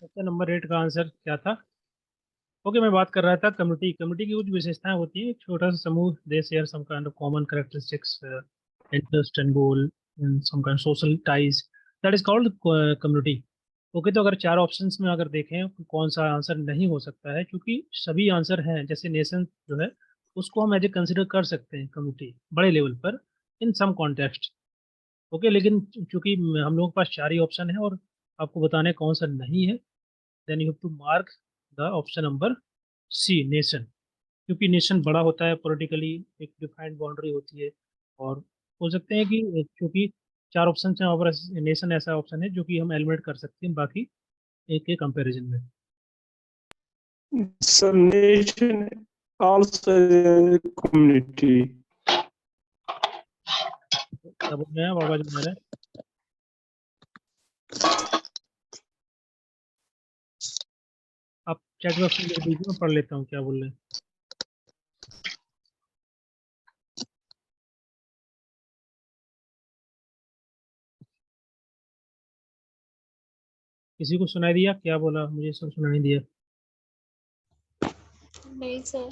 Question number 8 का answer क्या था? ओके, मैं बात कर रहा था कम्युनिटी। कम्युनिटी की कुछ विशेषताएं होती हैं। एक छोटा सा समूह, they share some kind of common characteristics, interest and goal, some kind social ties, that is called community. Okay, तो अगर चार ऑप्शंस में अगर देखें तो कौन सा आंसर नहीं हो सकता है, क्योंकि सभी आंसर हैं। जैसे नेशन जो है उसको हम एज ए कंसिडर कर सकते हैं कम्युनिटी बड़े लेवल पर, इन सम कॉन्टेक्स्ट। ओके, लेकिन चूंकि हम लोगों के पास चार ही ऑप्शन है और आपको बताने कौन सा नहीं है, then you have to mark the option number C, nation. क्योंकि नेशन बड़ा होता है पॉलिटिकली, एक डिफाइंड बाउंड्री होती है। और हो सकते हैं कि क्योंकि चार ऑप्शन हैं, और नेशन ऐसा ऑप्शन है जो कि हम एलिमिनेट कर सकते हैं बाकी एक के कंपैरिजन में। So nation also is a community. क्या बोल रहे हैं आप? आवाज में आ रहा है? आप चैट बॉक्स में लिख दीजिए, मैं पढ़ लेता हूँ क्या बोल रहे हैं। किसी को सुनाई दिया? क्या बोला? मुझे सब सुनाई दिया। नहीं सर।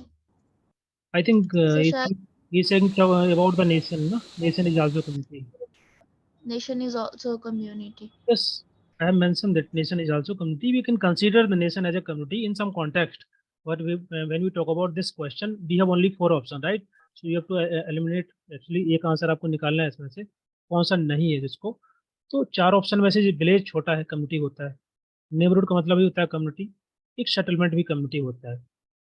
आई थिंक सर शायद ये saying about the nation, ना? Nation is also community. nation is also a community. Yes, I have mentioned that nation is also community. We can consider the nation as a community in some context. But when we talk about this question, we have only four options, right? So you have to eliminate. Actually, एक answer आपको निकालना है इसमें से कौन सा नहीं है जिसको। तो चार ऑप्शन में से विलेज छोटा है, कम्युनिटी होता है। नेबरहुड का मतलब ही होता है कम्युनिटी। एक सेटलमेंट भी कम्युनिटी होता है।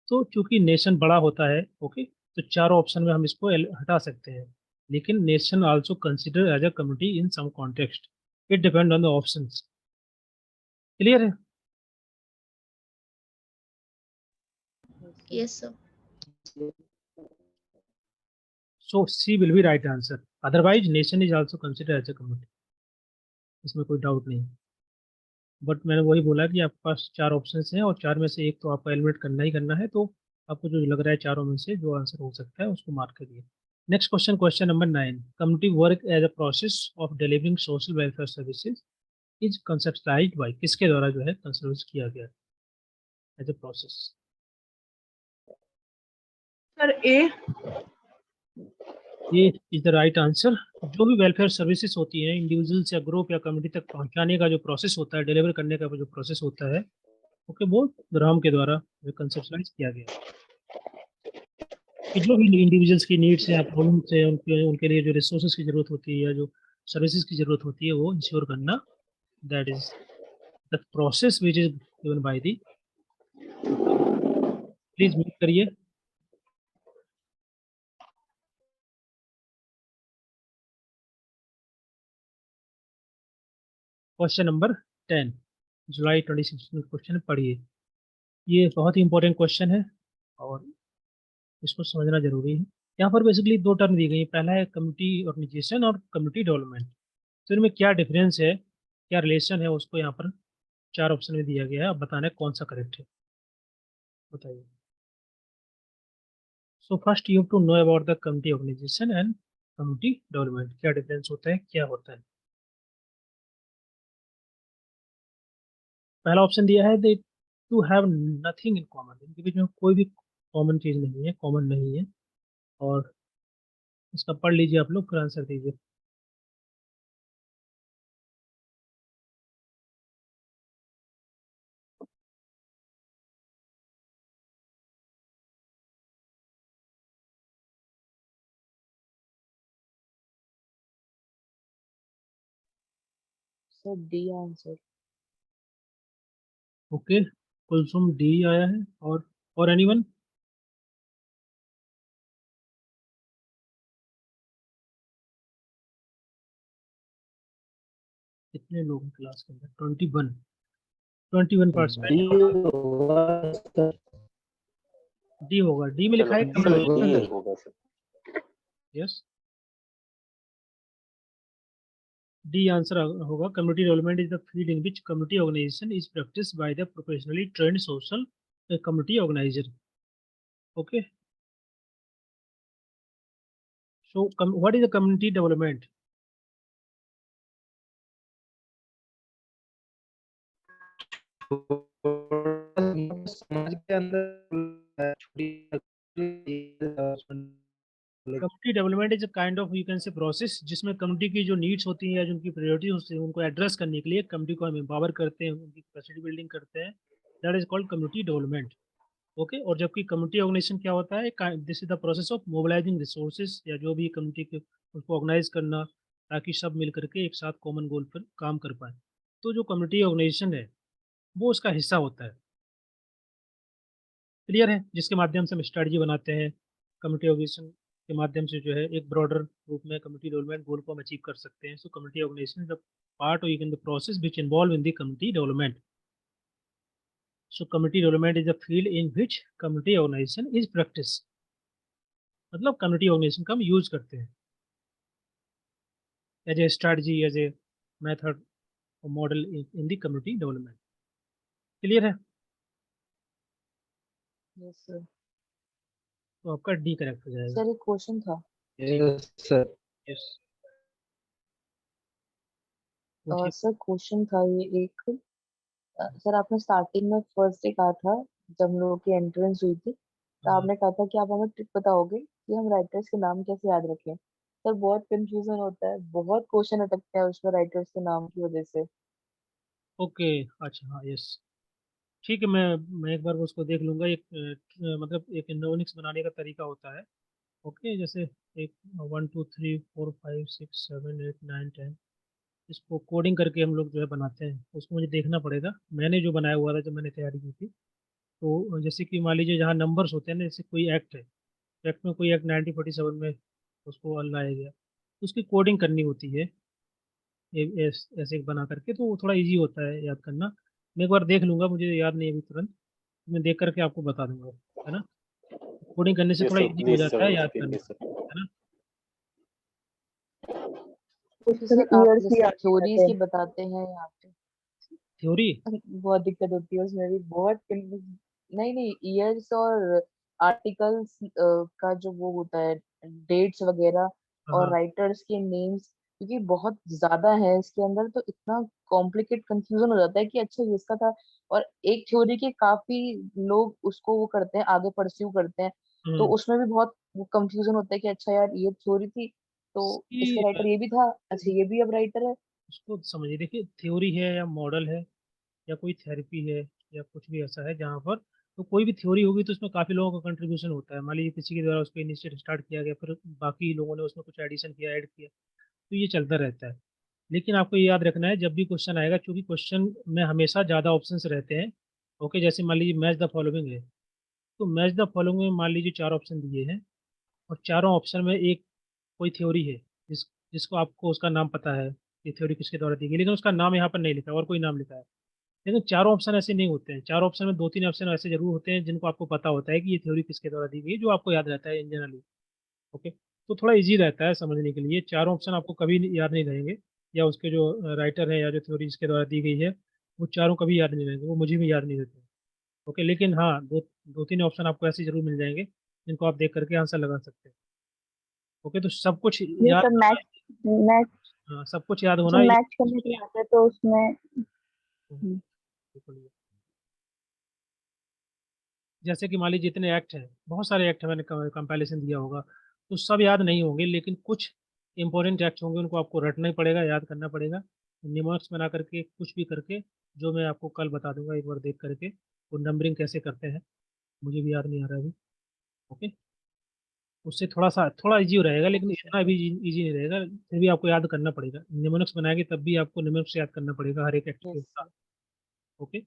तो चूंकि नेशन बड़ा होता है, ओके, तो चारों ऑप्शन में हम इसको हटा सकते हैं। लेकिन nation also consider as a community in some context. It depend on the options. Clear है? Yes sir. So C will be right answer. Otherwise nation is also consider as a community, इसमें कोई doubt नहीं। But मैंने वही बोला कि आपके पास चार ऑप्शंस हैं और चार में से एक तो आपको एलिमिनेट करना ही करना है। तो आपको जो लग रहा है चारों में से जो आंसर हो सकता है उसको मार्क करिए। Next question, question number 9। Community work as a process of delivering social welfare services is conceptualised by, किसके द्वारा जो है कंसिडर किया गया as a process? Sir a. ये इज द राइट आंसर। जो भी वेलफेयर सर्विसेज होती हैं इंडिविजुअल्स या ग्रुप या कम्युनिटी तक पहुंचाने का जो प्रोसेस होता है, डिलीवर करने का जो प्रोसेस होता है, ओके, वो ग्राम के द्वारा कंसेप्शलाइज किया गया। कि जो भी इंडिविजुअल्स की नीड्स हैं, प्रॉब्लम्स हैं, उनके उनके लिए जो रिसोर्सेज की जरूरत होती है या जो सर्विसेज की जरूरत होती है वो इंश्योर करना, that is the process which is given by the. Please mute करिए। क्वेश्चन नंबर 10, जुलाई 2016 क्वेश्चन पढ़िए। ये बहुत ही इंपॉर्टेंट क्वेश्चन है और इसको समझना जरूरी है। यहाँ पर बेसिकली दो टर्म दी गई है। पहला है कम्युनिटी ऑर्गेनाइजेशन और कम्युनिटी डेवलपमेंट। तो इनमें क्या डिफरेंस है, क्या रिलेशन है, उसको यहाँ पर चार ऑप्शन में दिया गया है। अब बताना है कौन सा करेक्ट है, बताइए। So first you have to know about the community organisation and community development. क्या डिफरेंस होता है, क्या होता है? पहला ऑप्शन दिया है they to have nothing in common. इनके बीच में कोई भी कॉमन चीज नहीं है, कॉमन नहीं है। और इसका पढ़ लीजिए आप लोग, फिर आंसर दीजिए। Sir D answer. Okay, Kulsum D आया है। और एनीवन? कितने लोग हैं क्लास के अंदर? 21 डी पार्टिसिपेंट। होगा सर। डी होगा। डी में लिखा है कम्युनिटी। यस, डी आंसर होगा। Community development is the field in which community organisation is practice by the professionally trained social community organizer. Okay, so what is the community development? समाज के अंदर community development is a kind of you can say process जिसमें community की जो needs होती हैं या जो उनकी प्रायोरिटी होती है उनको एड्रेस करने के लिए कम्युनिटी को हम एम्पावर करते हैं, उनकी कैपेसिटी बिल्डिंग करते हैं, that is called community development. Okay, और जबकि कम्युनिटी ऑर्गेनाइजेशन क्या होता है, this is the process of mobilising resources या जो भी कम्युनिटी के उसको ऑर्गेनाइज करना ताकि सब मिल करके एक साथ कॉमन गोल पर काम कर पाए। तो जो कम्युनिटी ऑर्गेनाइजेशन है वो उसका हिस्सा होता है, क्लियर है, जिसके माध्यम से हम स्ट्रेटजी बनाते हैं कम्युनिटी ऑर्गेनाइजेशन के माध्यम से जो है एक ब्रॉडर रूप में कम्युनिटी डेवलपमेंट गोल को हम अचीव कर सकते हैं। So community organisation is the part और in the process which involve in the community development. So community development is a field in which community organisation is practice, मतलब community organisation का हम use करते हैं as a strategy, as a method और model in the community development. Clear है? Yes sir. तो आपका D correct हो जाएगा। सर एक क्वेश्चन था। सर यस, सर क्वेश्चन था ये एक, सर आपने स्टार्टिंग में फर्स्ट डे कहा था जब हम लोगों की एंट्रेंस हुई थी, तो हाँ। आपने कहा था कि आप हमें ट्रिक बताओगे कि हम राइटर्स के नाम कैसे याद रखें। सर बहुत कंफ्यूजन होता है, बहुत क्वेश्चन अटकते हैं उसमें राइटर्स के नाम की वजह से। ओके, अच्छा, हाँ, यस, ठीक है, मैं एक बार उसको देख लूंगा। एक मतलब एक नोनिक्स बनाने का तरीका होता है। ओके, जैसे एक 1 2 3 4 5 6 7 8 9 10, इसको कोडिंग करके हम लोग जो है बनाते हैं, उसको मुझे देखना पड़ेगा। मैंने जो बनाया हुआ था जब मैंने तैयारी की थी, तो जैसे कि मान लीजिए जहाँ नंबर्स होते हैं ना, जैसे कोई एक्ट है, एक्ट में कोई एक्ट 1947 में उसको लाया गया, उसकी कोडिंग करनी होती है ऐसे बना करके, तो वो थोड़ा इजी होता है याद करना। मैं एक बार देख लूंगा, मुझे याद नहीं है अभी तुरंत, मैं देख करके आपको बता दूंगा, है ना। कोडिंग करने से Yes, थोड़ा sir. इजी हो Please, जाता है sir. याद Speak, करना, yes, sir. है ना। तो सर सर आप ईयर्स भी जैसे याद नहीं थ्योरीज रहते। की बताते हैं यहाँ पे, थ्योरी, बहुत दिक्कत होती है उसमें भी, बहुत नहीं नहीं, ईयर्स और आर्टिकल्स का जो वो होता है, डेट्स वगैरह, और हाँ, राइटर्स के नेम्स, क्योंकि बहुत ज्यादा है इसके अंदर, तो इतना कॉम्प्लिकेट कंफ्यूजन हो जाता है कि अच्छा ये इसका था। और एक थ्योरी के काफी लोग उसको वो करते हैं, आगे परस्यू करते हैं, तो हम्म, उसमें भी बहुत कंफ्यूजन होता है कि अच्छा यार ये थ्योरी थी तो इसका इसकी राइटर ये भी था, अच्छा ये भी अब राइटर है। उसको समझिए, देखिए थ्योरी है या मॉडल है या कोई थेरेपी है या कुछ भी ऐसा है जहाँ पर, तो कोई भी थ्योरी होगी तो उसमें काफ़ी लोगों का कंट्रीब्यूशन होता है। मान लीजिए किसी के द्वारा उसको इनिशिएट स्टार्ट किया गया, फिर बाकी लोगों ने उसमें कुछ एडिशन किया, ऐड किया, तो ये चलता रहता है। लेकिन आपको ये याद रखना है जब भी क्वेश्चन आएगा, क्योंकि क्वेश्चन में हमेशा ज़्यादा ऑप्शंस रहते हैं। ओके, जैसे मान लीजिए मैच द फॉलोइंग है, तो मैच द फॉलोइंग में मान लीजिए 4 ऑप्शन दिए हैं, और चारों ऑप्शन में एक कोई थ्योरी है जिसको आपको उसका नाम पता है, ये थ्योरी किसके द्वारा दी गई, लेकिन उसका नाम यहाँ पर नहीं लिखा है और कोई नाम लिखा है। लेकिन चारों ऑप्शन ऐसे नहीं होते हैं, चारों ऑप्शन में 2 3 ऑप्शन ऐसे जरूर होते हैं जिनको आपको पता होता है कि ये थ्योरी किसके द्वारा दी गई है, जो आपको याद रहता है इन जनरली। ओके, तो थोड़ा इजी रहता है समझने के लिए, चारों ऑप्शन आपको कभी याद नहीं रहेंगे, या उसके जो राइटर है या जो थ्योरी जिसके द्वारा दी गई है, वो चारों कभी याद नहीं रहेंगे, वो मुझे भी याद नहीं रहते। ओके, लेकिन हाँ, दो तीन ऑप्शन आपको ऐसे जरूर मिल जाएंगे जिनको आप देख करके आंसर लगा सकते हैं। ओके, तो सब कुछ नहीं याद, सर, मैच हाँ, सब कुछ याद जो होना ये, मैच करने के लिए आता है तो उसमें बिल्कुल। जैसे कि मान लीजिए जितने एक्ट हैं, बहुत सारे एक्ट हैं, मैंने कंपैरिजन दिया होगा, तो सब याद नहीं होंगे, लेकिन कुछ इंपॉर्टेंट एक्ट होंगे, उनको आपको रटना ही पड़ेगा, याद करना पड़ेगा, निमोनिक्स बना करके कुछ भी करके, जो मैं आपको कल बता दूंगा एक बार देख करके, वो नंबरिंग कैसे करते हैं, मुझे भी याद नहीं आ रहा अभी। ओके, उससे थोड़ा इजी रहेगा, लेकिन अच्छा इतना भी इजी नहीं रहेगा, फिर भी आपको याद करना पड़ेगा, निमोनिक्स बनाएंगे तब भी आपको निमोनिक्स याद करना पड़ेगा हर एक एक्ट के यस साथ। सर। ओके,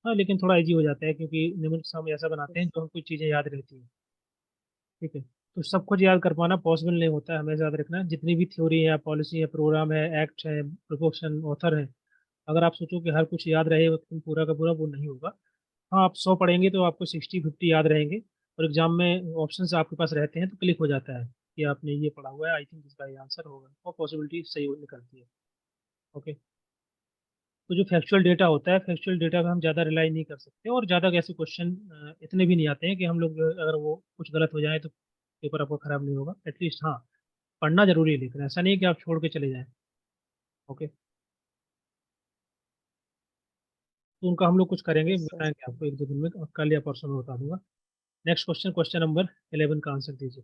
हाँ, लेकिन थोड़ा इजी हो जाता है क्योंकि निमोनिक्स हम ऐसा बनाते हैं यस जो हमको चीज़ें याद रहती हैं। ठीक है, तो सब कुछ याद कर पाना पॉसिबल नहीं होता है, हमें याद रखना है जितनी भी थ्योरी है, पॉलिसी है, प्रोग्राम है, एक्ट है, प्रोपोर्शन, ऑथर है, अगर आप सोचो कि हर कुछ याद रहे तो पूरा का पूरा वो नहीं होगा। हाँ, आप 100 पढ़ेंगे तो आपको 60 50 याद रहेंगे, और एग्जाम में ऑप्शन आपके पास रहते हैं तो क्लिक हो जाता है कि आपने ये पढ़ा हुआ है, आई थिंक इसका ये आंसर होगा, और पॉसिबिलिटी सही निकलती है। ओके, तो जो फैक्चुअल डेटा होता है, फैक्चुअल डेटा पे हम ज़्यादा रिलाई नहीं कर सकते, और ज़्यादा कैसे क्वेश्चन इतने भी नहीं आते हैं कि हम लोग अगर वो कुछ गलत हो जाए तो पेपर आपका खराब नहीं होगा। एटलीस्ट हाँ, पढ़ना जरूरी है, लेकिन ऐसा नहीं है कि आप छोड़ के चले जाएं। ओके, तो उनका हम लोग कुछ करेंगे, Yes, sir. बताएंगे आपको 1-2 दिन में, कल या परसों में बता दूंगा। नेक्स्ट क्वेश्चन, क्वेश्चन नंबर 11 का आंसर दीजिए।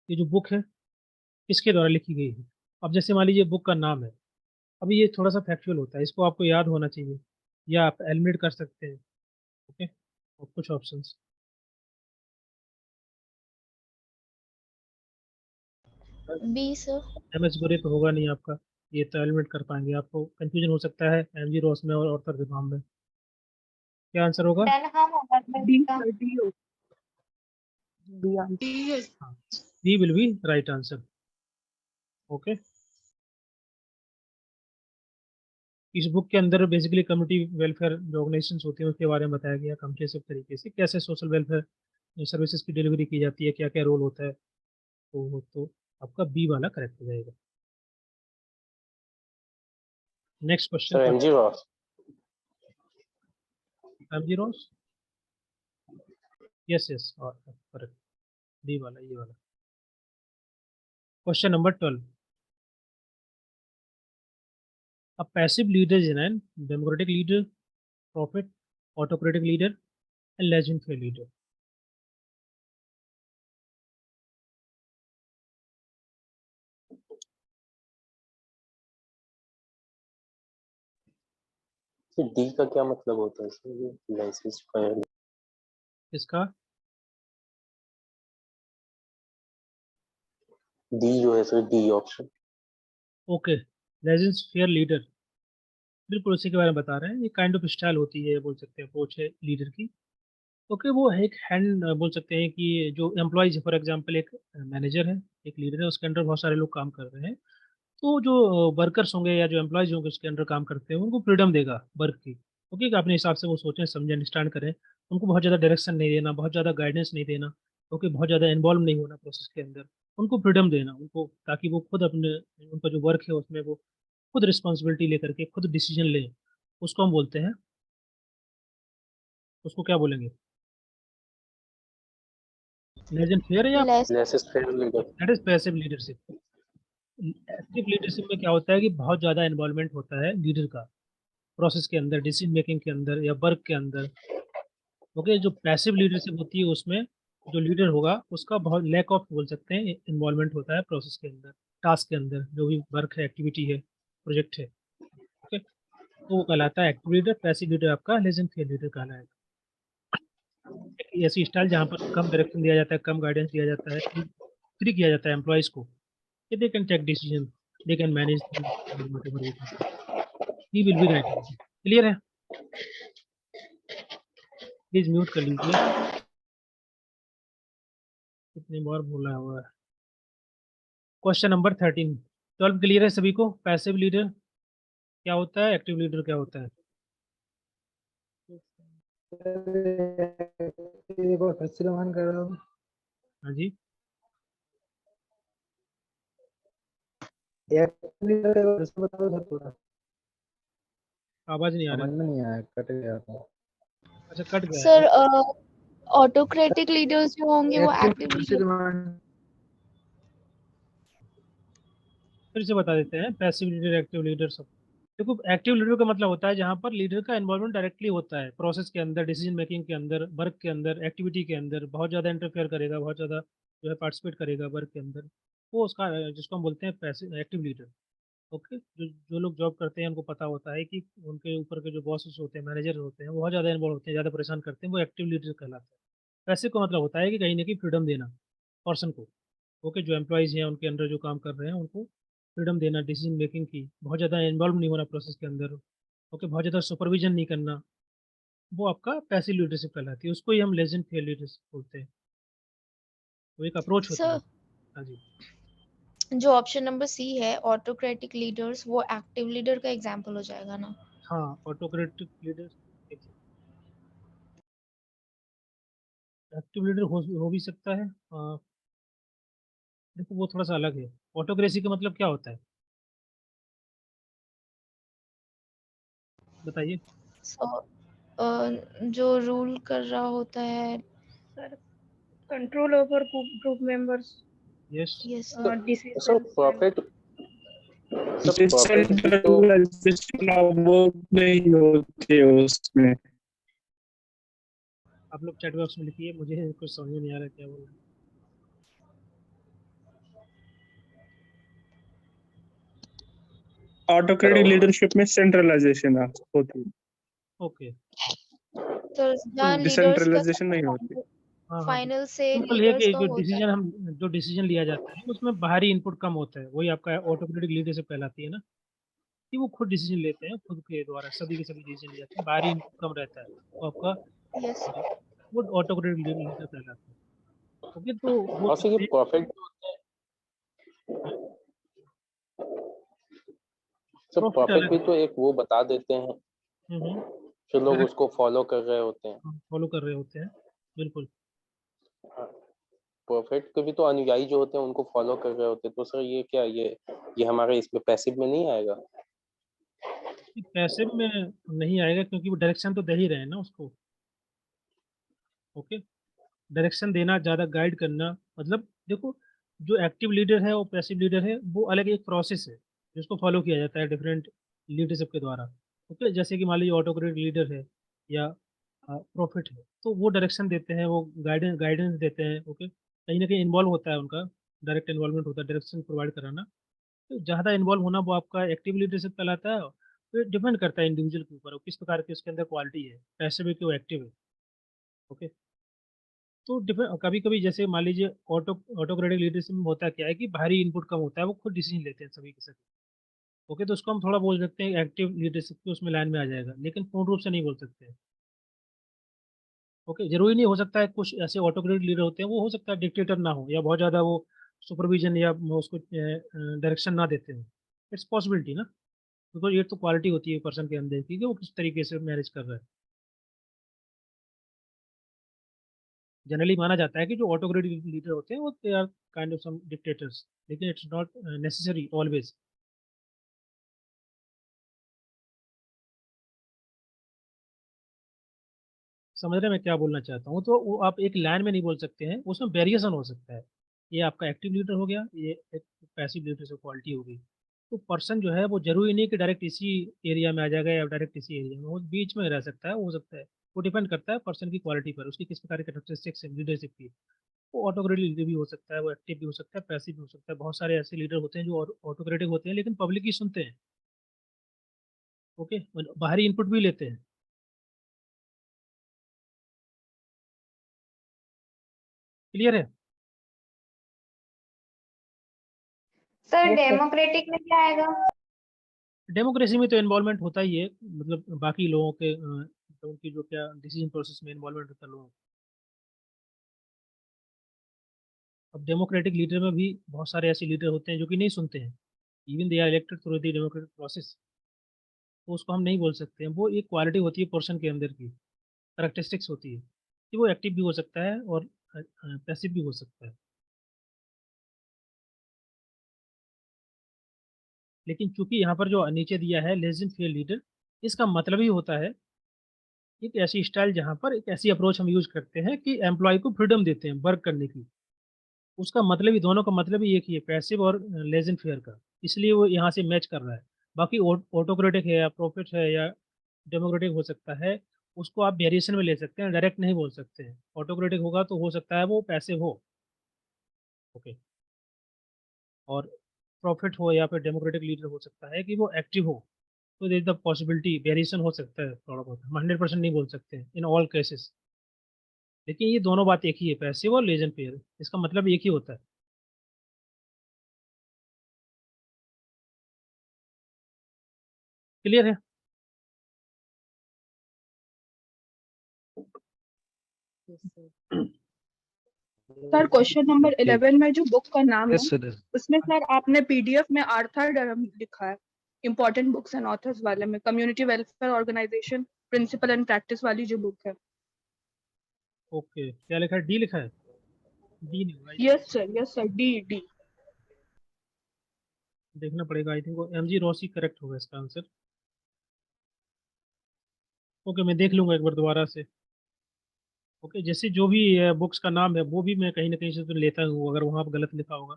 ये जो बुक है किसके द्वारा लिखी गई है? अब जैसे मान लीजिए बुक का नाम है, अभी ये थोड़ा सा फैक्चुअल होता है, इसको आपको याद होना चाहिए या आप एलिमिनेट कर सकते हैं। ओके, और कुछ ऑप्शंस B, sir. एमएस बुरे तो होगा नहीं आपका, ये तो एलिमिनेट कर पाएंगे। आपको कंफ्यूजन हो सकता है एमजी रॉस में और ऑर्थर दिमाग में। क्या आंसर होगा? B will be right answer. Okay, इस बुक के अंदर बेसिकली कम्युनिटी वेलफेयर जो ऑर्गेनाइजेशन होती हैं उसके बारे में बताया गया कम्प्रेसिव तरीके से, कैसे सोशल वेलफेयर सर्विसेज की डिलीवरी की जाती है, क्या क्या रोल होता है। तो आपका बी वाला करेक्ट हो जाएगा। Next question, Sir, MG Ross. MG Ross, yes yes, और करेक्ट, बी वाला, ये वाला। Question number 12, a passive leader is an democratic leader, prophet, autocratic leader, and laissez-faire leader. Sir D का क्या मतलब होता है सर? ये लाइसेंस फायर इसका डी जो है sir, D option. Okay, laissez-faire leader, बिल्कुल उसी के बारे में बता रहे हैं। ये काइंड ऑफ स्टाइल होती है, बोल सकते हैं अप्रोच है लीडर की। ओके, वो है एक हैंड, बोल सकते हैं कि जो एम्प्लॉयज, फॉर एग्जांपल एक मैनेजर है, एक लीडर है, उसके अंडर बहुत सारे लोग काम कर रहे हैं। तो जो वर्कर्स होंगे या जो एम्प्लॉयज होंगे उसके अंडर काम करते हैं, उनको फ्रीडम देगा वर्क की। ओके, कि अपने हिसाब से वो सोचें, समझें, अंडरस्टैंड करें। उनको बहुत ज़्यादा डायरेक्शन नहीं देना, बहुत ज़्यादा गाइडेंस नहीं देना, ओके, बहुत ज़्यादा इन्वॉल्व नहीं होना प्रोसेस के अंदर। उनको फ्रीडम देना, उनको, ताकि वो खुद अपने, उनका जो वर्क है उसमें वो खुद रिस्पॉन्सिबिलिटी लेकर के खुद डिसीजन लें। उसको हम बोलते हैं, उसको क्या बोलेंगे? लेजेंड फेयर या Less. Laissez faire leader. That is passive leadership. Active leadership में क्या होता है कि बहुत ज़्यादा इन्वॉल्वमेंट होता है लीडर का प्रोसेस के अंदर, डिसीजन मेकिंग के अंदर या वर्क के अंदर। ओके, जो पैसिव लीडरशिप होती है उसमें जो लीडर होगा उसका बहुत लैक ऑफ, बोल सकते हैं, इन्वॉल्वमेंट होता है प्रोसेस के अंदर, टास्क के अंदर, जो भी वर्क है, एक्टिविटी है, प्रोजेक्ट है। ओके, तो वो कहलाता है एक्टिव लीडर। पैसिव लीडर आपका लेजेंड फेयर लीडर कहलाएगा। एक ऐसी स्टाइल जहाँ पर कम डायरेक्शन दिया जाता है, कम गाइडेंस दिया जाता है, फ्री किया जाता है एम्प्लॉयज़ को कि they can take decision, they can manage whatever वो करते हैं। ही will be right answer. Clear है? प्लीज म्यूट कर लीजिए, कितनी बार बोला हुआ है। क्वेश्चन नंबर 13, 12 क्लियर है सभी को? पैसिव लीडर क्या होता है, एक्टिव लीडर क्या होता है? एक बार फिर से रिमाइंड कर रहा हूँ। हाँ जी, एक्चुअली एक बार फिर से बताओ सर, थोड़ा आवाज नहीं आ समझ रही। में नहीं आया, कट गया था। अच्छा, कट गया Sir, है। autocratic leaders जो होंगे वो एक्चुअली active फिर से leaders. रिमाइंड। फिर से बता देते हैं, पैसिव लीडर, एक्टिव लीडर सब। देखो, एक्टिव लीडर का मतलब होता है जहाँ पर लीडर का इन्वॉल्वमेंट डायरेक्टली होता है प्रोसेस के अंदर, डिसीजन मेकिंग के अंदर, वर्क के अंदर, एक्टिविटी के अंदर, बहुत ज़्यादा इंटरफेयर करेगा, बहुत ज़्यादा जो है पार्टिसिपेट करेगा वर्क के अंदर। वो उसका जिसको हम बोलते हैं पैसिव, एक्टिव लीडर। ओके, जो जो लोग जॉब करते हैं उनको पता होता है कि उनके ऊपर के जो बॉसेस होते हैं, मैनेजर होते हैं, वो बहुत ज़्यादा इन्वॉल्व होते हैं, ज़्यादा परेशान करते हैं, वो एक्टिव लीडर कहलाता है। पैसिव का मतलब होता है कि कहीं ना कहीं फ्रीडम देना पर्सन को। ओके, जो एम्प्लॉयज़ हैं उनके अंडर जो काम कर रहे हैं उनको फ्रीडम देना डिसीजन मेकिंग की, बहुत ज़्यादा इन्वॉल्व नहीं होना प्रोसेस के अंदर। ओके, बहुत ज़्यादा सुपरविजन नहीं करना, वो आपका पैसिव लीडरशिप कहलाती है। उसको ही हम लेजेंड फेयर लीडरशिप बोलते हैं। वो एक अप्रोच होती है। Sir, हाँ जी, जो ऑप्शन नंबर सी है ऑटोक्रेटिक लीडर्स, वो एक्टिव लीडर का एग्जांपल हो जाएगा ना? हाँ, ऑटोक्रेटिक लीडर एक्टिव लीडर हो भी सकता है। देखो, वो थोड़ा सा अलग है। ऑटोक्रेसी का मतलब क्या होता है, बताइए। So, जो रूल कर रहा होता है. Sir, control over group members, yes, Yes. Sir decisions and profit सब परफेक्ट भी तो डिसेंट्रलाइजेशन वो नहीं होती है उसमें। आप लोग चैट बॉक्स में लिखिए, मुझे कुछ समझ में नहीं आ रहा क्या बोल रहे हैं। ऑटोक्रेटिक हेलो लीडरशिप में सेंट्रलाइजेशन होती है, ओके, तो जहाँ लीडर्स का डिसेंट्रलाइजेशन नहीं होती। हाँ हाँ, फाइनल से सिंपल है लीडर्स कि का होता है। जो डिसीजन लिया जाता है उसमें बाहरी इनपुट कम होता है, वही आपका ऑटोक्रेटिक लीडरशिप कहलाती है ना, कि वो खुद डिसीजन लेते हैं, खुद के द्वारा सभी के सभी डिसीजन लिए जाते हैं, बाहरी इनपुट कम रहता है, तो आपका यस वो ऑटोक्रेटिक लीडर कहलाता है। ओके, तो वो और सर ये परफेक्ट सब प्रॉफिट परफेक्ट अलग भी है। तो एक वो बता देते हैं, जो लोग डायरेक्ट उसको फॉलो कर रहे होते हैं। फॉलो कर रहे होते हैं, बिल्कुल। परफेक्ट के भी तो अनुयायी जो होते हैं उनको फॉलो कर रहे होते हैं, तो सर ये क्या ये हमारे इसमें पैसिव में नहीं आएगा? पैसे में नहीं आएगा क्योंकि वो डायरेक्शन तो दे ही रहे हैं ना उसको। ओके, डायरेक्शन देना, ज़्यादा गाइड करना, मतलब देखो, जो एक्टिव लीडर है और पैसिव लीडर है वो अलग एक प्रोसेस है जिसको फॉलो किया जाता है डिफरेंट लीडरशिप के द्वारा। ओके, जैसे कि मान लीजिए ऑटोक्रेटिक लीडर है या प्रॉफिट है, तो वो डायरेक्शन देते हैं, वो गाइडेंस गाइडेंस देते हैं। ओके, कहीं ना कहीं इन्वॉल्व होता है उनका, डायरेक्ट इन्वॉल्वमेंट होता है, डायरेक्शन प्रोवाइड कराना। तो ज़्यादा इन्वॉल्व होना वो आपका एक्टिव लीडरशिप कहलाता है। तो डिपेंड करता है इंडिविजुअल के ऊपर, वो किस प्रकार की उसके अंदर क्वालिटी है, पैसिव है कि वो एक्टिव है। ओके, तो डिपेंड, कभी कभी जैसे मान लीजिए ऑटोक्रेटिक लीडरशिप में होता क्या है कि बाहरी इनपुट कम होता है, वो खुद डिसीजन लेते हैं सभी के सभी। ओके, तो उसको हम थोड़ा बोल सकते हैं एक्टिव लीडरशिप के उसमें लाइन में आ जाएगा, लेकिन पूर्ण रूप से नहीं बोल सकते हैं। ओके, जरूरी नहीं, हो सकता है कुछ ऐसे ऑटोक्रेटिक लीडर होते हैं, वो हो सकता है डिक्टेटर ना हो या बहुत ज़्यादा वो सुपरविजन या वो उसको डायरेक्शन ना देते हो। इट्स पॉसिबिलिटी ना, बिकॉज ये तो क्वालिटी होती है पर्सन के अंदर की कि वो किस तरीके से मैनेज कर रहा है। जनरली माना जाता है कि जो ऑटोक्रेटिक लीडर होते हैं वो they are kind of some dictators, लेकिन इट्स नॉट नेसेसरी ऑलवेज। समझ रहे हैं मैं क्या बोलना चाहता हूँ? तो वो आप एक लाइन में नहीं बोल सकते हैं, उसमें वेरिएशन हो सकता है। ये आपका एक्टिव लीडर हो गया, ये एक पैसिव लीडर से क्वालिटी होगी। तो पर्सन जो है वो जरूरी नहीं कि डायरेक्ट इसी एरिया में आ जाएगा या डायरेक्ट इसी एरिया में, वो बीच में रह सकता है, हो सकता है। वो डिपेंड करता है पर्सन की क्वालिटी पर, उसकी किस प्रकार की कैरेक्टरिस्टिक्स है लीडरशिप की। वो ऑटोक्रेटिक लीडर भी हो सकता है, वो एक्टिव भी हो सकता है, पैसिव भी हो सकता है। बहुत सारे ऐसे लीडर होते हैं जो ऑटोक्रेटिक होते हैं लेकिन पब्लिक की सुनते हैं। ओके, बाहरी इनपुट भी लेते हैं। क्लियर है? Sir yes sir. डेमोक्रेटिक में क्या आएगा? डेमोक्रेसी में तो इन्वॉल्वमेंट होता ही है, मतलब बाकी लोगों के तो उनकी जो क्या डिसीजन प्रोसेस में इन्वॉल्वमेंट होता है लोगों का। अब डेमोक्रेटिक लीडर में भी बहुत सारे ऐसे लीडर होते हैं जो कि नहीं सुनते हैं, even they are elected through the democratic process. तो उसको हम नहीं बोल सकते हैं, वो एक क्वालिटी होती है पर्सन के अंदर की, करेक्टरिस्टिक्स होती है कि वो एक्टिव भी हो सकता है और पैसिव भी हो सकता है। लेकिन चूंकि यहाँ पर जो नीचे दिया है लेस देन फेयर लीडर, इसका मतलब ही होता है एक ऐसी स्टाइल जहाँ पर एक ऐसी अप्रोच हम यूज करते हैं कि एम्प्लॉय को फ्रीडम देते हैं वर्क करने की। उसका मतलब ही, दोनों का मतलब ही एक ही है, पैसिव और लेस देन फेयर का, इसलिए वो यहाँ से मैच कर रहा है। बाकी ऑटोक्रेटिक है या प्रॉफिट है या डेमोक्रेटिक हो सकता है, उसको आप वेरिएशन में ले सकते हैं, डायरेक्ट नहीं बोल सकते हैं। ऑटोक्रेटिक होगा तो हो सकता है वो पैसिव हो, ओके, और प्रॉफिट हो या फिर डेमोक्रेटिक लीडर हो सकता है कि वो एक्टिव हो। तो देर द पॉसिबिलिटी वेरिएशन हो सकता है थोड़ा बहुत, हम 100% नहीं बोल सकते हैं इन ऑल केसेस। लेकिन ये दोनों बात एक ही है, पैसिव और लेस देन फेयर, इसका मतलब एक ही होता है। क्लियर है? सर क्वेश्चन नंबर 11 में जो बुक का नाम है यस सर। उसमें सर आपने पीडीएफ में आर्थर डरम लिखा है, इंपॉर्टेंट बुक्स एंड ऑथर्स वाले में, community welfare organization principle and practice वाली जो बुक है। ओके, क्या लिखा है? डी लिखा है? डी नहीं होगा, यस सर डी डी। देखना पड़ेगा। आई थिंक वो एम जी रॉसी करेक्ट होगा इसका आंसर। ओके, मैं देख लूंगा एक बार दोबारा से। ओके, जैसे जो भी बुक्स का नाम है वो भी मैं कहीं ना कहीं से तो लेता हूँ, अगर वहाँ पर गलत लिखा होगा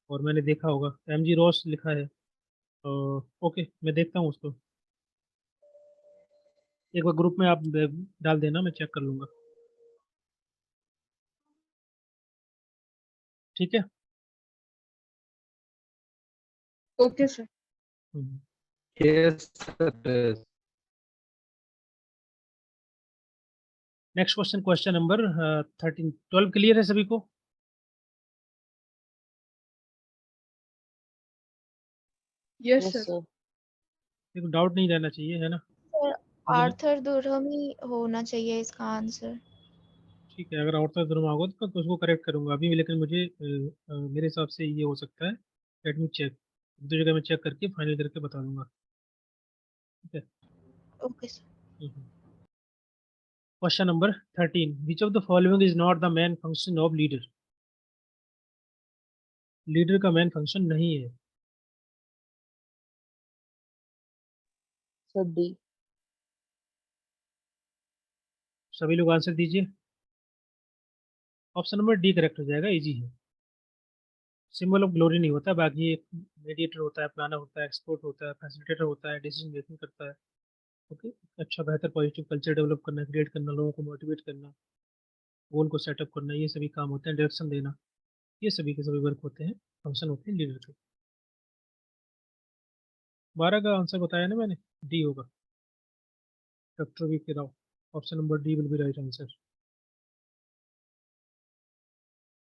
और मैंने देखा होगा। एम जी रॉस लिखा है, ओके, मैं देखता हूँ उसको, एक बार ग्रुप में आप डाल देना, मैं चेक कर लूँगा, ठीक है। Okay sir. Yes, sir. Next question, question number 13, 12 clear है सभी को? Yes yes sir. सर। देखो डाउट नहीं रहना चाहिए, है ना? सर मुझे लग- आर्थर दुरहम ही होना चाहिए इसका आंसर। ठीक है, अगर आउटसाइड दोनों होगा तो उसको करेक्ट करूंगा अभी, लेकिन मुझे मेरे हिसाब से ये हो सकता है। लेट मी चेक, दो जगह मैं चेक करके फाइनल करके बता दूंगा, ठीक है। Okay sir. Question number 13, which of the following is not the main function of leader? Leader का मेन फंक्शन नहीं है। Sir D. सभी लोग आंसर दीजिए। ऑप्शन नंबर डी करेक्ट हो जाएगा, इजी है। सिंबल ऑफ ग्लोरी नहीं होता, बाकी एक मीडिएटर होता है, प्लानर होता है, एक्सपोर्ट होता है, फैसिलिटेटर होता है, डिसीजन मेकिंग करता है। ओके, अच्छा बेहतर पॉजिटिव कल्चर डेवलप करना, क्रिएट करना, लोगों को मोटिवेट करना, गोल को सेटअप करना, ये सभी काम होते हैं। डायरेक्शन देना, ये सभी के सभी वर्क होते हैं, फंक्शन होते हैं लीडर के। 12 का आंसर बताया ना मैंने, डी होगा, doctor V K Rao. Option number D will be right answer.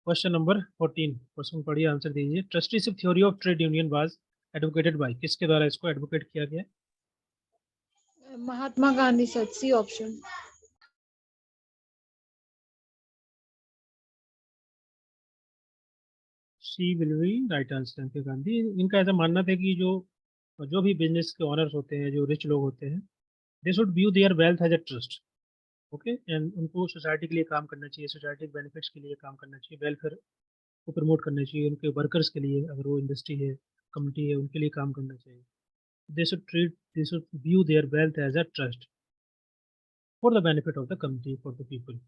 Question number 14, question पढ़िए, आंसर दीजिए। Trusteeship theory of trade union was advocated by, किसके द्वारा इसको एडवोकेट किया गया? Mahatma Gandhi sir, C option. C will be right answer K Gandhi. इनका ऐसा मानना था कि जो भी बिजनेस के ओनर्स होते हैं, जो रिच लोग होते हैं, they should view their wealth as a trust. Okay, and उनको सोसाइटी के लिए काम करना चाहिए, सोसाइटी के बेनिफिट्स के लिए काम करना चाहिए, वेलफेयर को प्रमोट करना चाहिए, उनके वर्कर्स के लिए, अगर वो इंडस्ट्री है, कम्युनिटी है, उनके लिए काम करना चाहिए। They should view their wealth as a trust for the benefit of the community, for the people.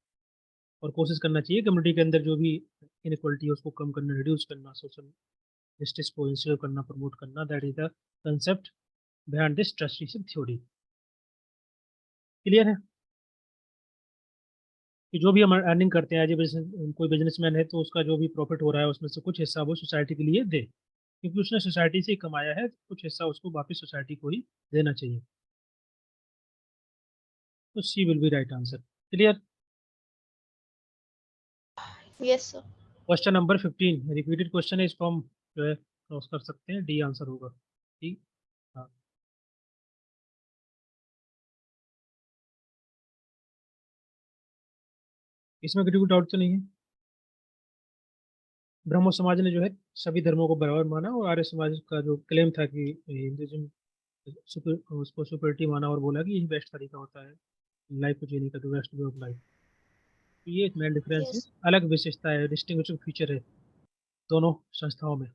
और कोशिश करना चाहिए कम्युनिटी के अंदर जो भी इनक्वालिटी है उसको कम करना, रिड्यूस करना, सोशल जस्टिस को इंश्योर करना, प्रमोट करना। That is the concept behind this trusteeship theory. Clear है कि जो भी हम अर्निंग करते हैं, एज ए कोई बिजनेसमैन है तो उसका जो भी प्रॉफिट हो रहा है उसमें से कुछ हिस्सा वो सोसाइटी के लिए दे, क्योंकि उसने सोसाइटी से ही कमाया है, कुछ हिस्सा उसको वापस सोसाइटी को ही देना चाहिए। तो C will be right answer. Clear? Yes sir. Question number 15, repeated question है, इसको हम जो है क्रॉस कर सकते हैं, डी आंसर होगा। डी, हाँ। इसमें किसी को डाउट तो नहीं है? ब्रह्मो समाज ने जो है सभी धर्मों को बराबर माना, और आर्य समाज का जो क्लेम था कि हिंदुइज्म उसको सुपरिटी माना और बोला कि यही बेस्ट तरीका होता है लाइफ को जीने का, the best way of life. तो ये एक मेन डिफरेंस है, यस अलग विशेषता है, डिस्टिंग्विशिंग फीचर है दोनों संस्थाओं में।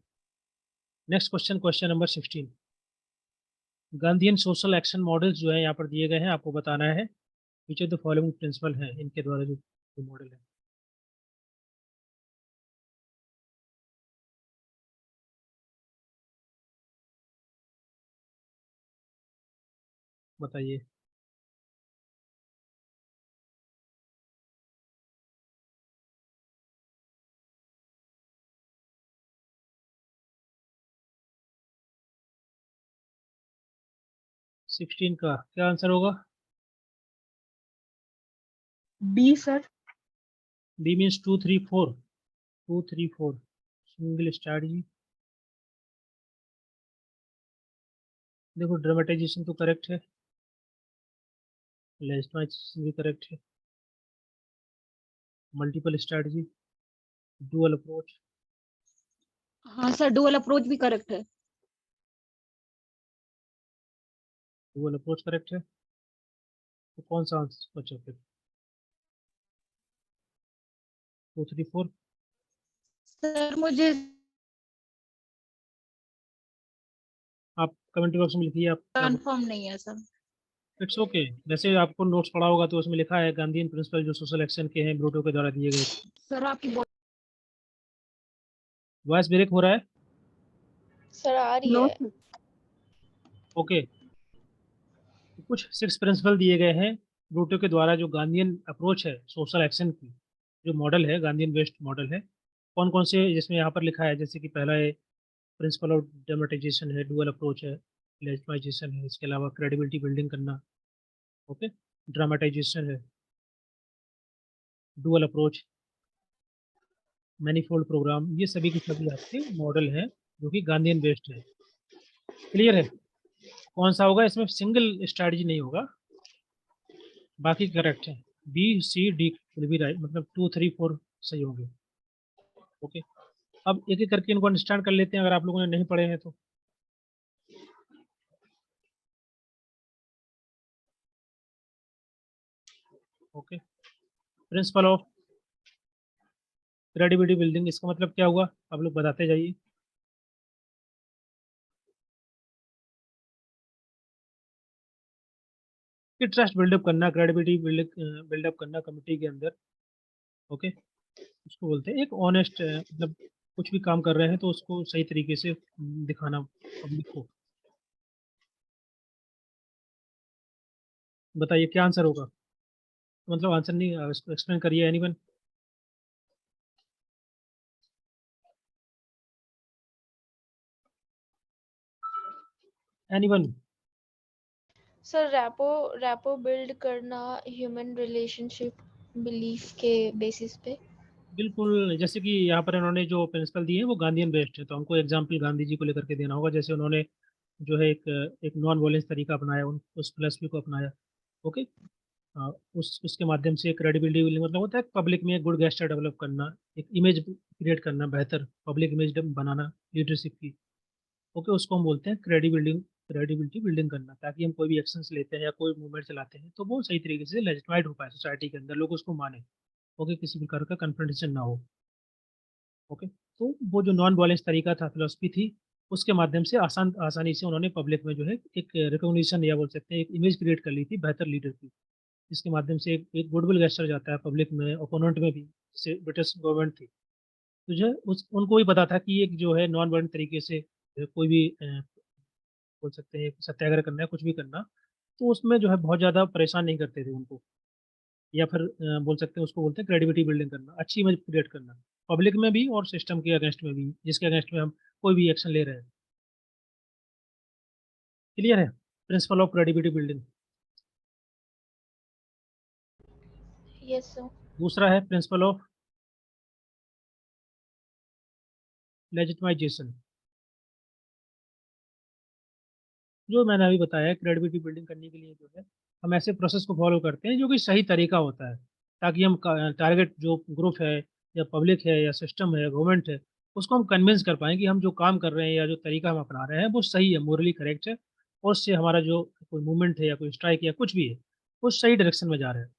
Next question, question number 16, Gandhian social action models जो है यहाँ पर दिए गए हैं, आपको बताना है which of the following principle है इनके द्वारा जो मॉडल है। बताइए। सिक्सटीन का क्या आंसर होगा? B sir. B means 2 3 4, 2 3 4 single strategy. देखो ड्रामेटाइजेशन तो करेक्ट है, लेजिटिमाइजेशन भी करेक्ट है, मल्टीपल स्ट्रैटेजी, डुअल अप्रोच, हाँ सर, डुअल अप्रोच भी करेक्ट है। डुअल अप्रोच करेक्ट है, तो कौन सा आंसर बचा फिर? 2 3 4। सर मुझे आप कमेंट बॉक्स में लिखिए आप क्या। कंफर्म नहीं है सर। इट्स ओके, वैसे आपको नोट्स पढ़ा होगा तो उसमें लिखा है गांधीयन प्रिंसिपल जो सोशल एक्शन के हैं ब्रूटो के द्वारा दिए गए। सर आपकी वॉइस ब्रेक हो रहा है? सर आ रही नो है। ओके, कुछ 6 प्रिंसिपल दिए गए हैं ब्रूटो के द्वारा, जो गांधीयन अप्रोच है सोशल एक्शन की, जो मॉडल है गांधीयन बेस्ड मॉडल है। कौन कौन से जिसमें यहाँ पर लिखा है, जैसे कि पहला है प्रिंसिपल ऑफ डेमोक्रेटाइजेशन है, डुअल अप्रोच है, लेजिटिमाइजेशन है, इसके अलावा क्रेडिबिलिटी बिल्डिंग करना, ओके, ड्रामेटाइजेशन है, डुअल अप्रोच, मैनीफोल्ड प्रोग्राम, ये सभी के सभी आपके मॉडल हैं जो कि गांधीयन बेस्ड है। क्लियर है? कौन सा होगा इसमें? सिंगल स्ट्रैटेजी नहीं होगा, बाकी करेक्ट है। B C D will be right, मतलब 2 3 4 सही होंगे। ओके, अब एक एक करके इनको अंडरस्टैंड कर लेते हैं अगर आप लोगों ने नहीं पढ़े हैं तो। Okay, principle of credibility building, इसका मतलब क्या हुआ आप लोग बताते जाइए। कि ट्रस्ट बिल्डअप करना, क्रेडिबिलिटी बिल्डअप करना कमिटी के अंदर। ओके, उसको बोलते हैं एक ऑनेस्ट, मतलब कुछ भी काम कर रहे हैं तो उसको सही तरीके से दिखाना पब्लिक को। बताइए क्या आंसर होगा? मतलब आंसर नहीं, इसको एक्सप्लेन करिए anyone. Anyone? Sir rapport build करना ह्यूमन रिलेशनशिप बिलीफ के बेसिस पे। बिल्कुल, जैसे कि यहाँ पर इन्होंने जो प्रिंसिपल दिए हैं वो गांधीयन बेस्ड है, तो हमको एग्जाम्पल गांधी जी को लेकर के देना होगा। जैसे उन्होंने जो है एक नॉन वॉयलेंस तरीका अपनाया, उस फिलॉसफी को अपनाया। ओके, उसके माध्यम से क्रेडिबिलिटी बिल्डिंग मतलब होता है पब्लिक में एक गुड गेस्चर डेवलप करना, एक इमेज क्रिएट करना, बेहतर पब्लिक इमेज बनाना लीडरशिप की। ओके, उसको हम बोलते हैं क्रेडिबिलिटी बिल्डिंग करना, ताकि हम कोई भी एक्शंस लेते हैं या कोई मूवमेंट चलाते हैं तो वो सही तरीके से लेजिटिमाइड हो पाए सोसाइटी के अंदर, लोग उसको माने। ओके, किसी प्रकार का कन्फ्रंटेशन ना हो। ओके, तो वो जो नॉन वायलेंस तरीका था, फिलोसफी थी, उसके माध्यम से आसानी से उन्होंने पब्लिक में जो है एक रिकॉग्निशन या बोल सकते हैं एक इमेज क्रिएट कर ली थी बेहतर लीडर की, जिसके माध्यम से एक गुडविल गेस्चर जाता है पब्लिक में, ओपोनेंट में भी, जैसे ब्रिटिश गवर्नमेंट थी। तो जो है उनको भी पता था कि एक जो है नॉन वायलेंट तरीके से कोई भी बोल सकते हैं सत्याग्रह करना है, कुछ भी करना, तो उसमें जो है बहुत ज़्यादा परेशान नहीं करते थे उनको। या फिर बोल सकते हैं उसको बोलते हैं क्रेडिबिलिटी बिल्डिंग करना, अच्छी इमेज क्रिएट करना पब्लिक में भी और सिस्टम के अगेंस्ट में भी, जिसके अगेंस्ट में हम कोई भी एक्शन ले रहे हैं। क्लियर है? Principle of credibility building. Yes sir. दूसरा है प्रिंसिपल ऑफ लेजिटिमाइजेशन, जो मैंने अभी बताया क्रेडिबिलिटी बिल्डिंग करने के लिए जो है हम ऐसे प्रोसेस को फॉलो करते हैं जो कि सही तरीका होता है, ताकि हम टारगेट जो ग्रुप है या पब्लिक है या सिस्टम है गवर्नमेंट है, उसको हम कन्विंस कर पाएँ कि हम जो काम कर रहे हैं या जो तरीका हम अपना रहे हैं वो सही है, मोरली करेक्ट है, और उससे हमारा जो कोई मूवमेंट है या कोई स्ट्राइक या कुछ भी है वो सही डायरेक्शन में जा रहा है।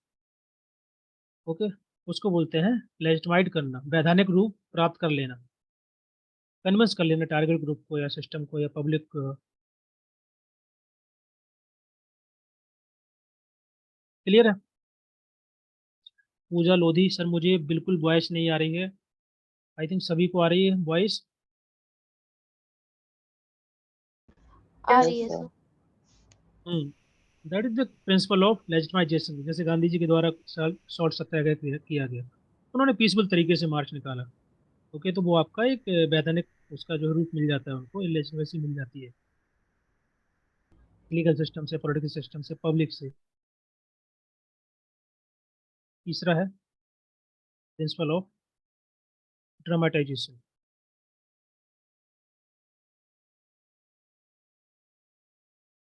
ओके, उसको बोलते हैं लेजिटिमाइड करना, वैधानिक रूप प्राप्त कर लेना, कन्विंस कर लेना टारगेट ग्रुप को या सिस्टम को या पब्लिक को। क्लियर है? पूजा लोधी, सर मुझे बिल्कुल वॉइस नहीं आ रही है। आई थिंक सभी को आ रही है वॉइस। आ यस रही है sir. Sir. That is the principle of legitimisation. जैसे गांधी जी के द्वारा शॉर्ट सत्याग्रह किया गया, उन्होंने पीसफुल तरीके से मार्च निकाला। ओके, तो वो आपका एक वैधानिक उसका जो रूप मिल जाता है, उनको लेजिटिमेसी मिल जाती है लीगल सिस्टम से, पॉलिटिकल सिस्टम से, पब्लिक से। तीसरा है प्रिंसिपल ऑफ ड्रामेटाइजेशन।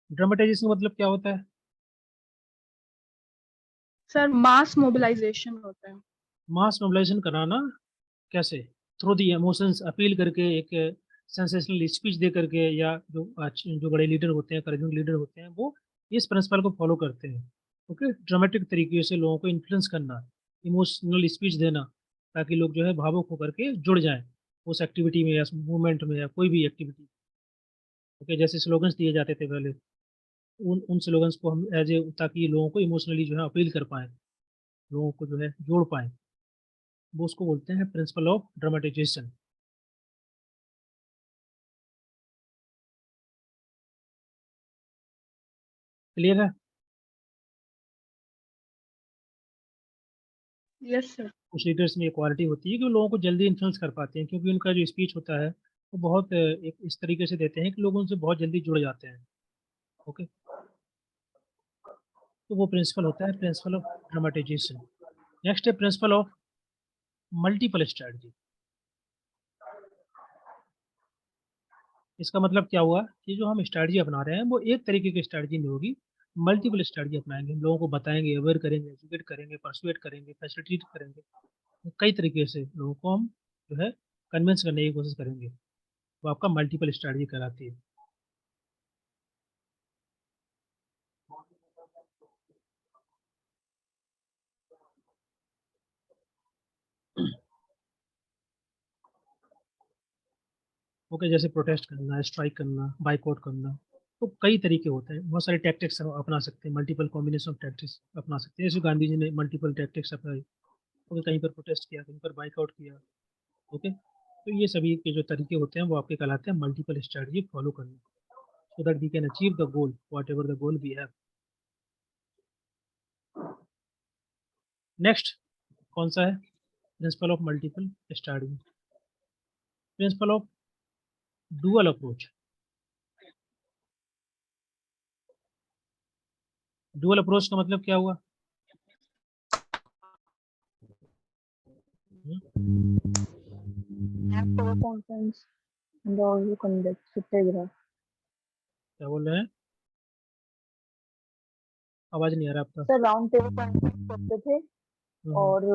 ड्रामेटाइजेशन का मतलब क्या होता है? सर मास मोबिलाइजेशन होता है। मास मोबिलाइजेशन कराना। कैसे? थ्रू दी इमोशंस अपील करके, एक सेंसेशनल स्पीच दे करके, या जो बड़े लीडर होते हैं, करेजिंग लीडर होते हैं, वो इस प्रिंसिपल को फॉलो करते हैं। ओके, ड्रामेटिक तरीके से लोगों को इन्फ्लुएंस करना, इमोशनल स्पीच देना, ताकि लोग जो है भावुक होकर के जुड़ जाएं उस एक्टिविटी में या मूवमेंट में या कोई भी एक्टिविटी। ओके, जैसे स्लोगन्स दिए जाते थे पहले, उन स्लोगन्स को हम एज ए, ताकि लोगों को इमोशनली जो है अपील कर पाएँ, लोगों को जो है जोड़ पाएँ, वो उसको बोलते हैं प्रिंसिपल ऑफ ड्रामेटाइजेशन। क्लियर है? Yes sir. कुछ लीडर्स में ये क्वालिटी होती है कि वो लोगों को जल्दी इन्फ्लुएंस कर पाते हैं, क्योंकि उनका जो स्पीच होता है वो बहुत एक इस तरीके से देते हैं कि लोग उनसे बहुत जल्दी जुड़ जाते हैं। ओके, तो वो प्रिंसिपल होता है प्रिंसिपल ऑफ ड्रामेटाइजेशन। नेक्स्ट है प्रिंसिपल ऑफ मल्टीपल स्ट्रेटजी। इसका मतलब क्या हुआ कि जो हम स्ट्रेटजी अपना रहे हैं वो एक तरीके की स्ट्रेटजी नहीं होगी, मल्टीपल स्ट्रेटजी अपनाएंगे। हम लोगों को बताएंगे, अवेयर करेंगे, एजुकेट करेंगे, परसुएट करेंगे, फैसिलिटेट करेंगे। कई तरीके से लोगों को हम जो है कन्विंस करने की कोशिश करेंगे, वो आपका मल्टीपल स्ट्रेटजी कहलाती है। ओके, जैसे प्रोटेस्ट करना, स्ट्राइक करना, बाइकआउट करना, तो कई तरीके होते हैं। बहुत सारे टैक्टिक्स हम अपना सकते हैं, मल्टीपल कॉम्बिनेशन ऑफ टैक्टिक्स अपना सकते हैं। जैसे गांधी जी ने मल्टीपल टैक्टिक्स अपनाई। ओके, कहीं पर प्रोटेस्ट किया, कहीं पर बाइकआउट किया। ओके, तो ये सभी के जो तरीके होते हैं वो आपके कहलाते हैं मल्टीपल स्ट्रेटजी फॉलो करने, so that we can achieve the goal, whatever the goal we have. Next कौन सा है? Principle of multiple strategy, principle of dual approach. Dual approach का मतलब क्या हुआ? Conference and also conduct satyagraha. क्या बोल रहे हैं? आवाज नहीं आ रहा आपका। सर राउंड टेबल कॉन्फ्रेंस करते थे और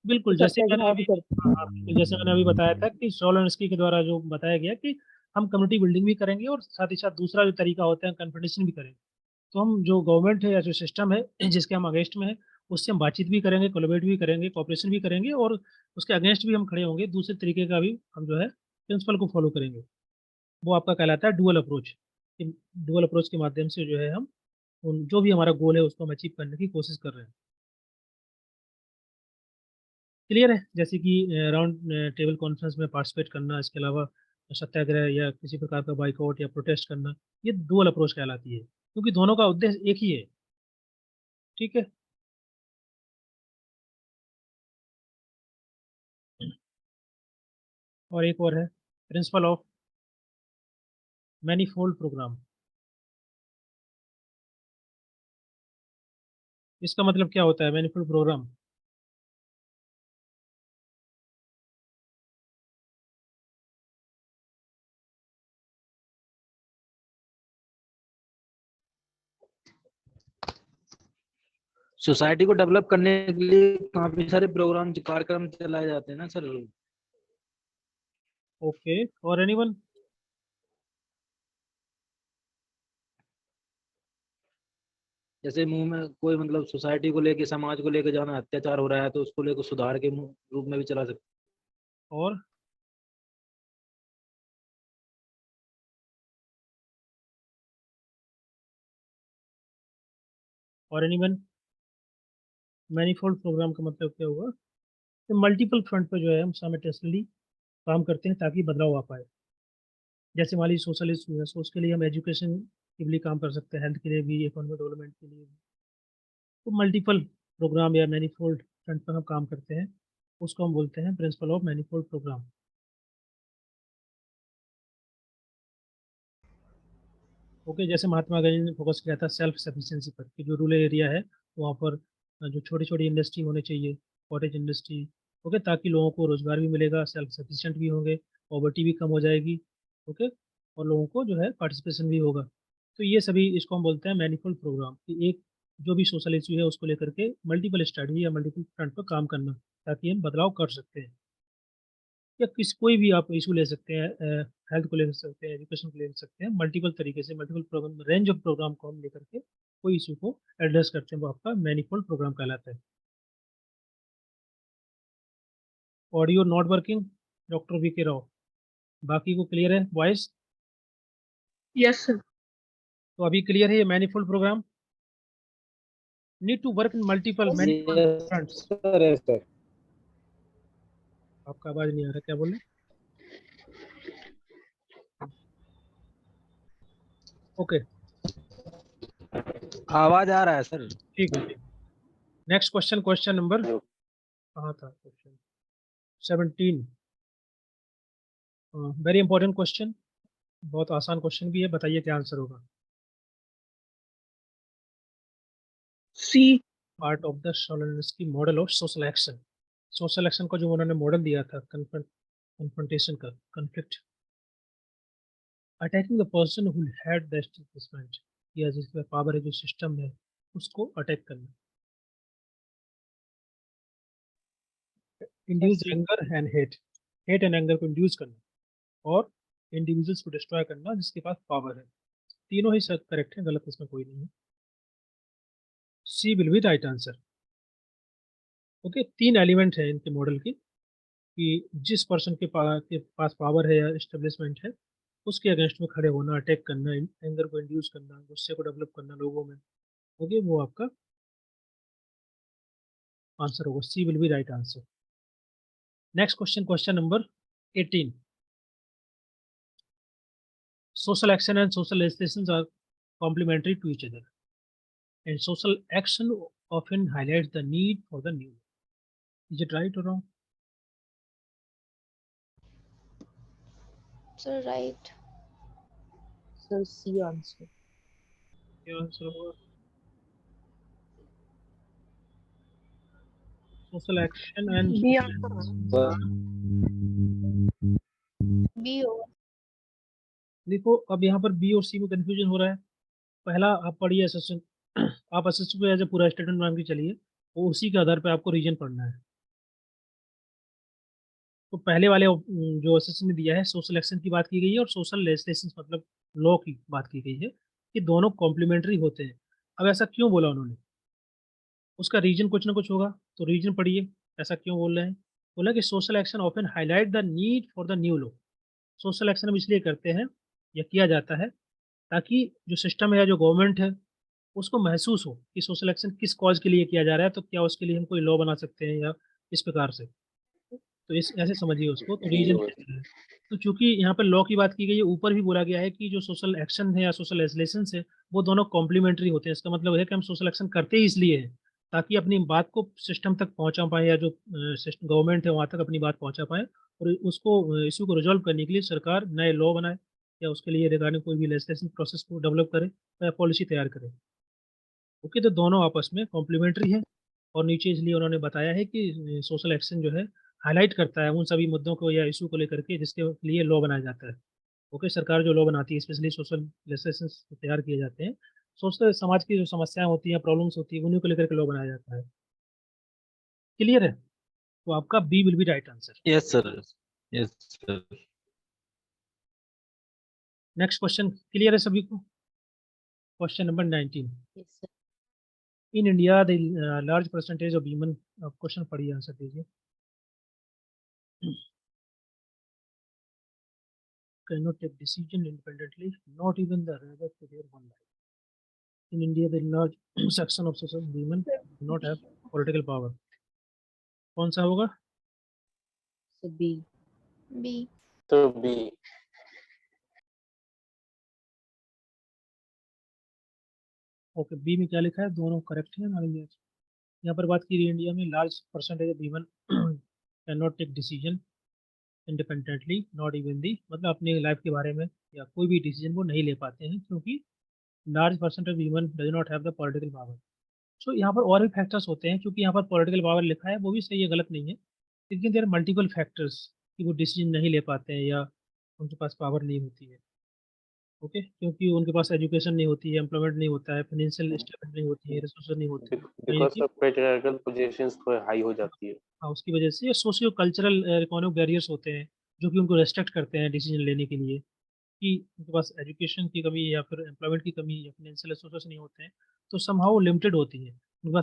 बिल्कुल, जैसे मैंने सत्याग्रह अभी भी करते थे। बिल्कुल जैसे मैंने अभी बताया था कि सोलंस्की के द्वारा जो बताया गया कि हम कम्युनिटी बिल्डिंग भी करेंगे और साथ ही साथ दूसरा जो तरीका होता है कन्फ्रंटेशन भी करेंगे। तो हम जो गवर्नमेंट है या जो सिस्टम है जिसके हम अगेंस्ट में है, उससे हम बातचीत भी करेंगे, कोलैबोरेट भी करेंगे, कोऑपरेशन भी करेंगे, और उसके अगेंस्ट भी हम खड़े होंगे। दूसरे तरीके का भी हम जो है प्रिंसिपल को फॉलो करेंगे। वो आपका कहलाता है डुअल अप्रोच। डुअल अप्रोच के माध्यम से जो है हम जो भी हमारा गोल है उसको हम अचीव करने की कोशिश कर रहे हैं। क्लियर है? जैसे कि राउंड टेबल कॉन्फ्रेंस में पार्टिसिपेट करना, इसके अलावा सत्याग्रह या किसी प्रकार का बाइकआउट या प्रोटेस्ट करना, ये डुअल अप्रोच कहलाती है, क्योंकि दोनों का उद्देश्य एक ही है। ठीक है, और एक और है प्रिंसिपल ऑफ मैनीफोल्ड प्रोग्राम। इसका मतलब क्या होता है मैनीफोल्ड प्रोग्राम? सोसाइटी को डेवलप करने के लिए काफी सारे प्रोग्राम कार्यक्रम चलाए जाते हैं ना सर। ओके, और एनीवन? जैसे मुंह में कोई मतलब सोसाइटी को लेके, समाज को लेके जाना, अत्याचार हो रहा है तो उसको लेकर सुधार के रूप में भी चला सकते। और एनीवन? मैनीफोल्ड प्रोग्राम का मतलब क्या हुआ? तो मल्टीपल फ्रंट पर जो है हम साइमल्टेनियसली काम करते हैं ताकि बदलाव आ पाए। जैसे मान लीजिए सोशल इशू है, तो उसके लिए हम एजुकेशन के लिए काम कर सकते हैं, हेल्थ के लिए भी, इकोनॉमिक डेवलपमेंट के लिए भी। तो मल्टीपल प्रोग्राम या मैनीफोल्ड फ्रंट पर हम काम करते हैं, उसको हम बोलते हैं principle of manifold program. Okay, जैसे महात्मा गांधी ने फोकस किया था सेल्फ सफिशिएंसी पर, कि जो रूरल एरिया है वहाँ पर जो छोटी छोटी इंडस्ट्री होनी चाहिए, कॉटेज इंडस्ट्री। ओके, ताकि लोगों को रोजगार भी मिलेगा, सेल्फ सफिशिएंट भी होंगे, पॉवर्टी भी कम हो जाएगी। ओके, और लोगों को जो है पार्टिसिपेशन भी होगा। तो ये सभी इसको हम बोलते हैं मैनीफोल्ड प्रोग्राम, कि एक जो भी सोशल इशू है उसको लेकर के मल्टीपल स्ट्रेटजी या मल्टीपल फ्रंट पर काम करना, ताकि हम बदलाव कर सकते हैं। या कोई भी आप इशू ले सकते हैं, हेल्थ को ले सकते हैं, एजुकेशन को ले सकते हैं, मल्टीपल तरीके से, multiple program, range of program को हम लेकर के कोई इशू को एड्रेस करते हैं, वो आपका मैनीफोल्ड प्रोग्राम कहलाता है। Audio not working, doctor V K Rao. बाकी को क्लियर है वॉइस? Yes sir. तो अभी क्लियर है ये manifold program need to work in multiple manifold fronts. Sir आपका आवाज नहीं आ रहा, क्या बोले? ओके, आवाज आ रहा है सर। ठीक है। नेक्स्ट क्वेश्चन, क्वेश्चन नंबर जो कहाँ था? क्वेश्चन 17। वेरी इंपॉर्टेंट क्वेश्चन, बहुत आसान क्वेश्चन भी है। बताइए क्या आंसर होगा। C. Part of the Sol Alinsky model of social action. Social action का जो उन्होंने मॉडल दिया था, कन्फ्रंटेशन का, conflict, attacking the person who had the establishment, या जिसका पावर है, जो सिस्टम है, उसको अटैक करना। Induce C. Anger and hate, hate and anger को इंड्यूस करना, और इंडिविजुअल्स को डिस्ट्रॉय करना जिसके पास पावर है। तीनों ही करेक्ट है, गलत इसमें कोई नहीं है। C will be right answer. Okay, 3 element है इनके मॉडल की, कि जिस पर्सन के पास पावर है या एस्टेब्लिशमेंट है, उसके अगेंस्ट में खड़े होना, अटैक करना, एंगर को इंड्यूस करना, गुस्से को डेवलप करना लोगों में। ओके, वो आपका आंसर होगा। C will be right answer. Next question, question number 18। Social action and social legislations are complementary to each other, and social action often highlights the need for the new. Is it right or wrong? Sir, right. Sir C answer. क्या answer होगा? Social action and B social answer होगा। Sir B होगा। देखो, अब यहाँ पर B और सी में कंफ्यूजन हो रहा है। पहला आप पढ़िए असेसन, आप असेसन को एज ए पूरा स्टेटमेंट मान के चलिए, वो उसी के आधार पे आपको रीजन पढ़ना है। तो पहले वाले जो असेसन ने दिया है, सोशल एक्शन की बात की गई है और सोशल लेजिस्लेशन मतलब लॉ की बात की गई है, कि दोनों कॉम्प्लीमेंट्री होते हैं। अब ऐसा क्यों बोला उन्होंने? उसका रीजन कुछ ना कुछ होगा, तो रीजन पढ़िए ऐसा क्यों बोल रहे हैं। बोला कि social action often highlight the need for the new law. Social action हम इसलिए करते हैं या किया जाता है ताकि जो सिस्टम है या जो गवर्नमेंट है, उसको महसूस हो कि सोशल एक्शन किस कॉज के लिए किया जा रहा है, तो क्या उसके लिए हम कोई लॉ बना सकते हैं या इस प्रकार से। तो इस ऐसे समझिए उसको, तो डी रीजन होगा। कैसे है। तो चूंकि यहाँ पर लॉ की बात की गई है, ऊपर भी बोला गया है कि जो सोशल एक्शन है या सोशल लेजिस्लेशन है, वो दोनों कॉम्प्लीमेंट्री होते हैं। इसका मतलब है कि हम सोशल एक्शन करते ही इसलिए हैं ताकि अपनी बात को सिस्टम तक पहुंचा पाए, या जो गवर्नमेंट है वहाँ तक अपनी बात पहुंचा पाए, और उसको इशू को रिजॉल्व करने के लिए सरकार नए लॉ बनाए, या उसके लिए रिगार्डिंग कोई भी लेजिस्लेशन प्रोसेस को डेवलप करे या पॉलिसी तैयार करे। ओके, तो दोनों आपस में कॉम्प्लीमेंट्री है। और नीचे इसलिए उन्होंने बताया है कि सोशल एक्शन जो है हाईलाइट करता है उन सभी मुद्दों को या इशू को लेकर के जिसके लिए लॉ बनाया जाता है। ओके, सरकार जो लॉ बनाती है, स्पेशली सोशल लेजिस्लेशन तैयार किए जाते हैं, सोशल समाज की जो समस्याएं होती हैं, प्रॉब्लम्स होती है, उन्हीं को लेकर के लॉ बनाया जाता है। क्लियर है? तो आपका B will be right answer. Yes sir, yes sir. Next question clear है सभी को? Question number 19। Yes sir. In India the large percentage of human, question पढ़िए, आंसर दीजिए। Cannot take decision independently, not even the rather to their own life. In India, the large section of social women do not have political power. कौन सा होगा? Sir B. B. तो B. Okay, B में क्या लिखा है? दोनों correct है हमारे लिए। यहाँ पर बात की रही है इंडिया में large percentage of women can not take decision independently, not even the, मतलब अपनी लाइफ के बारे में या कोई भी डिसीजन वो नहीं ले पाते हैं, क्योंकि large percent of women does not have the political power. So यहाँ पर और भी फैक्टर्स होते हैं, क्योंकि यहाँ पर पॉलिटिकल पावर लिखा है, वो भी सही है, गलत नहीं है, लेकिन देर मल्टीपल फैक्टर्स कि वो डिसीजन नहीं ले पाते हैं या उनके पास पावर नहीं होती है। ओके, क्योंकि उनके पास एजुकेशन नहीं होती है, एम्प्लॉयमेंट नहीं होता है, फाइनेंशियल स्टेबिलिटी नहीं होती है, रिसोर्सेज नहीं होती है, यानी बिकॉज कि ऑफ पेट्रियार्कल पोजीशंस थोड़ी हाई हो जाती है। हाँ, उसकी वजह से सोशियो कल्चरल इकोनॉमिक बैरियर्स होते हैं जो कि उनको रेस्ट्रिक्ट करते हैं डिसीजन लेने के लिए, कि उनके पास एजुकेशन की कमी या फिर एम्प्लॉयमेंट की कमी या फाइनेंशियल रिसोर्सेज नहीं होते हैं, तो समहाउ लिमिटेड होती है।